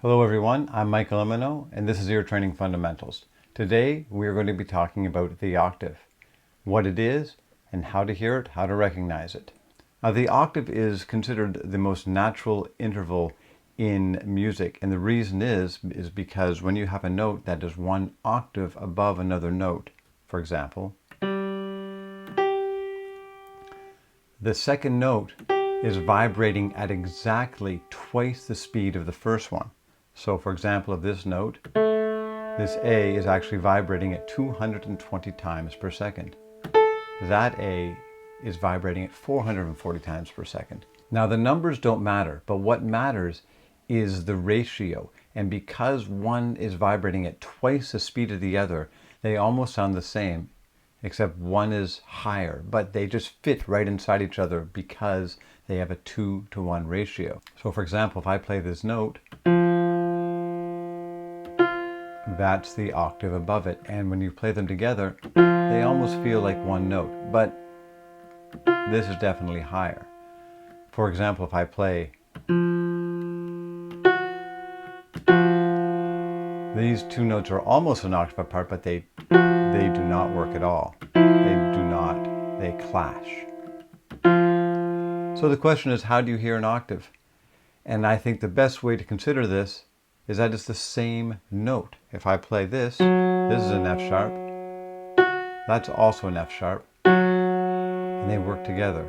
Hello everyone, I'm Michael Emino and this is Ear Training Fundamentals. Today we are going to be talking about the octave, what it is and how to hear it, how to recognize it. Now the octave is considered the most natural interval in music, and the reason is because when you have a note that is one octave above another note, for example, the second note is vibrating at exactly twice the speed of the first one. So for example, of this note, this A is actually vibrating at 220 times per second. That A is vibrating at 440 times per second. Now the numbers don't matter, but what matters is the ratio. And because one is vibrating at twice the speed of the other, they almost sound the same, except one is higher, but they just fit right inside each other because they have a 2-to-1 ratio. So for example, if I play this note, that's the octave above it, and when you play them together they almost feel like one note, but this is definitely higher. For example, if I play these two notes are almost an octave apart, but they do not work at all. They clash. So the question is, how do you hear an octave? And I think the best way to consider this is that it's the same note. If I play this is an F sharp, that's also an F sharp, and they work together.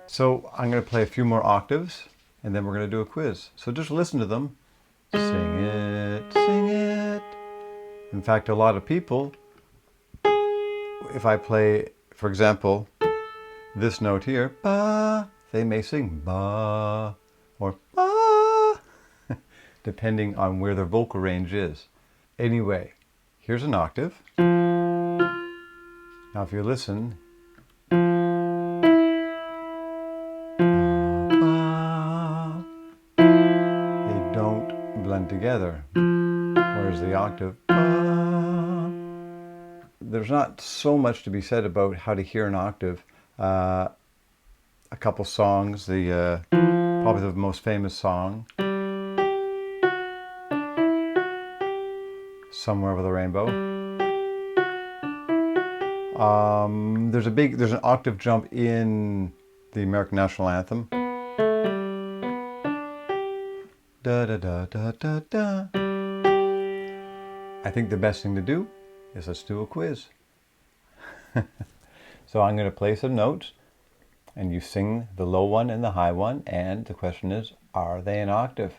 So I'm going to play a few more octaves, and then we're going to do a quiz. So just listen to them. Sing it, sing it. In fact, a lot of people, if I play, for example, this note here, ba, they may sing ba or ba, depending on where their vocal range is. Anyway, here's an octave. Now if you listen, they don't blend together. Whereas the octave, there's not so much to be said about how to hear an octave. A couple songs, probably the most famous song, Somewhere Over the Rainbow. There's an octave jump in the American National Anthem. Da da da da da da. I think the best thing to do is let's do a quiz. So I'm going to play some notes and you sing the low one and the high one, and the question is, are they an octave?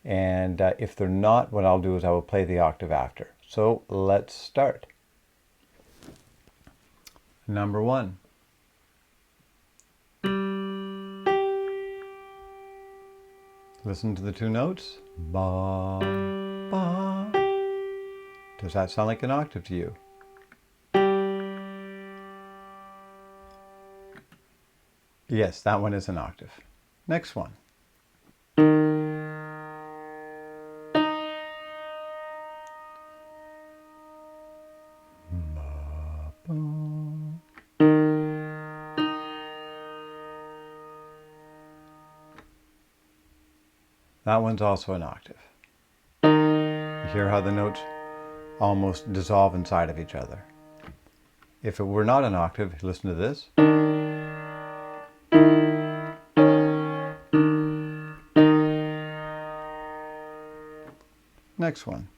And if they're not, what I'll do is I will play the octave after. So let's start. Number one. Listen to the two notes. Ba, ba. Does that sound like an octave to you? Yes, that one is an octave. Next one. Ba, ba. That one's also an octave. You hear how the notes almost dissolve inside of each other. If it were not an octave, listen to this. Next one.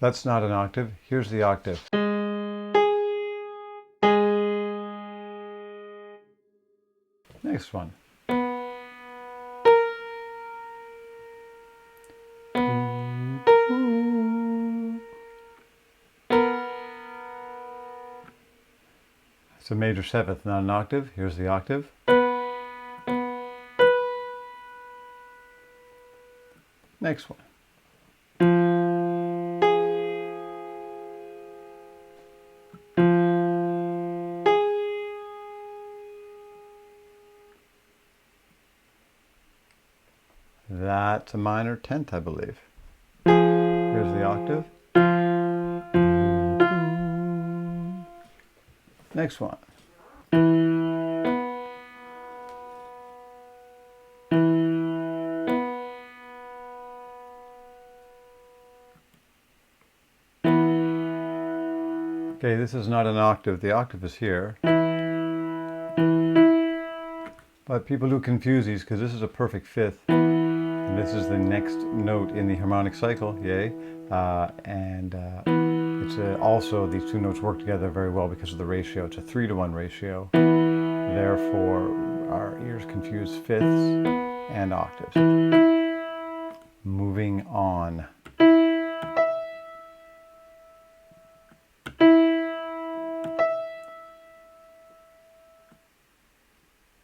That's not an octave. Here's the octave. Next one. It's a major seventh, not an octave. Here's the octave. Next one. That's a minor tenth, I believe. Here's the octave. Next one. Okay, this is not an octave. The octave is here. But people do confuse these because this is a perfect fifth. And this is the next note in the harmonic cycle, yay. It's also, these two notes work together very well because of the ratio. It's a 3-to-1 ratio. Therefore, our ears confuse fifths and octaves. Moving on.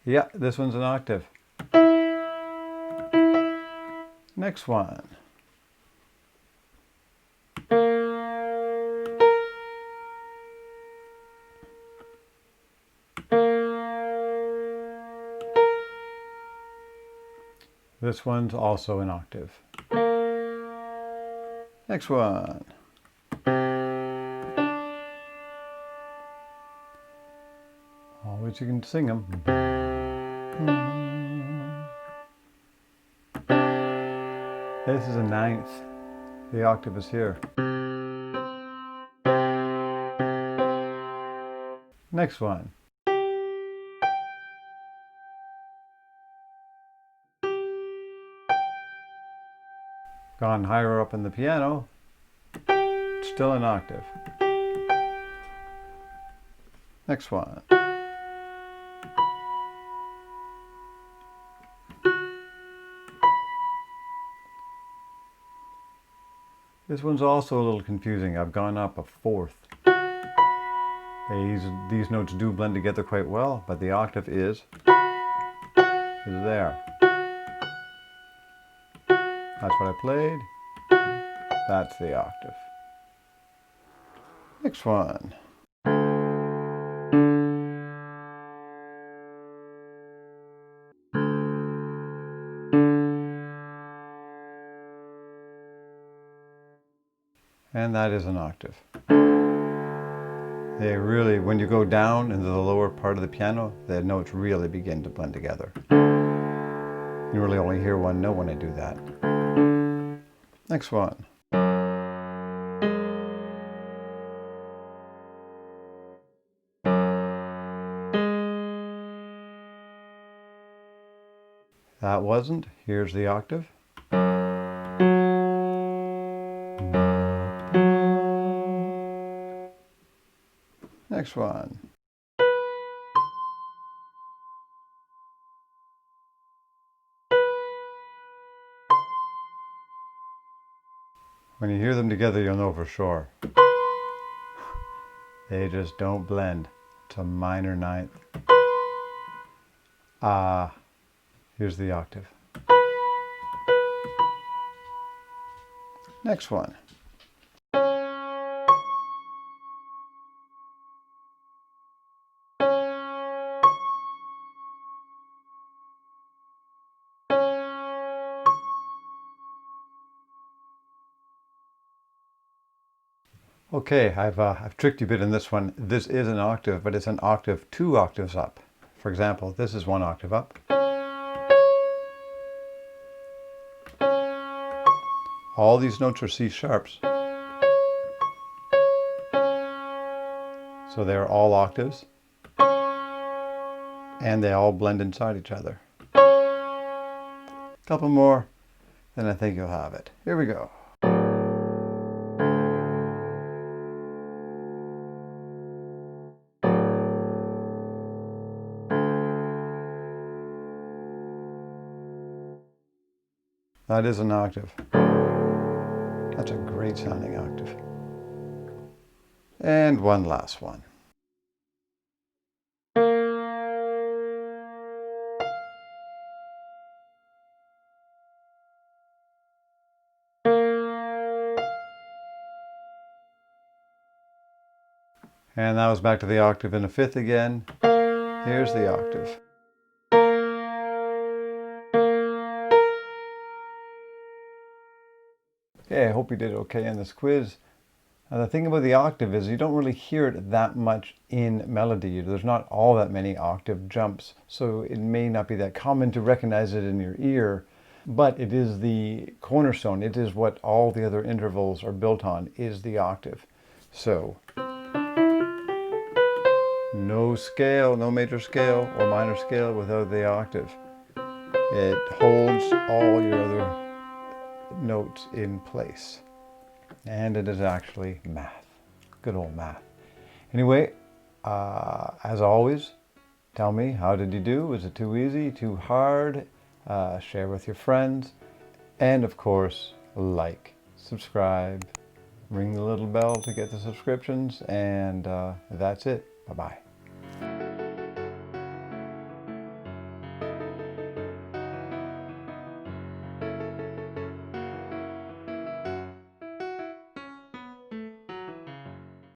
Yeah, this one's an octave. Next one. This one's also an octave. Next one. Always you can sing them. This is a ninth. The octave is here. Next one. Gone higher up in the piano. Still an octave. Next one. This one's also a little confusing. I've gone up a fourth. These notes do blend together quite well, but the octave is there. That's what I played. That's the octave. Next one. And that is an octave. They really, when you go down into the lower part of the piano, the notes really begin to blend together. You really only hear one note when I do that. Next one. That wasn't. Here's the octave. Next one. When you hear them together, you'll know for sure. They just don't blend. It's a minor ninth. Here's the octave. Next one. Okay, I've tricked you a bit in this one. This is an octave, but it's an octave 2 octaves up. For example, this is 1 octave up. All these notes are C sharps. So they're all octaves. And they all blend inside each other. A couple more, then I think you'll have it. Here we go. That is an octave. That's a great sounding octave. And one last one. And that was back to the octave in a fifth again. Here's the octave. Yeah, I hope you did okay in this quiz. The thing about the octave is you don't really hear it that much in melody. There's not all that many octave jumps, so it may not be that common to recognize it in your ear, but it is the cornerstone. It is what all the other intervals are built on, is the octave. So, no scale, no major scale or minor scale without the octave. It holds all your other notes in place. And it is actually math. Good old math. Anyway, as always, tell me, how did you do? Was it too easy, too hard? Share with your friends. And of course, like, subscribe, ring the little bell to get the subscriptions. And that's it. Bye-bye.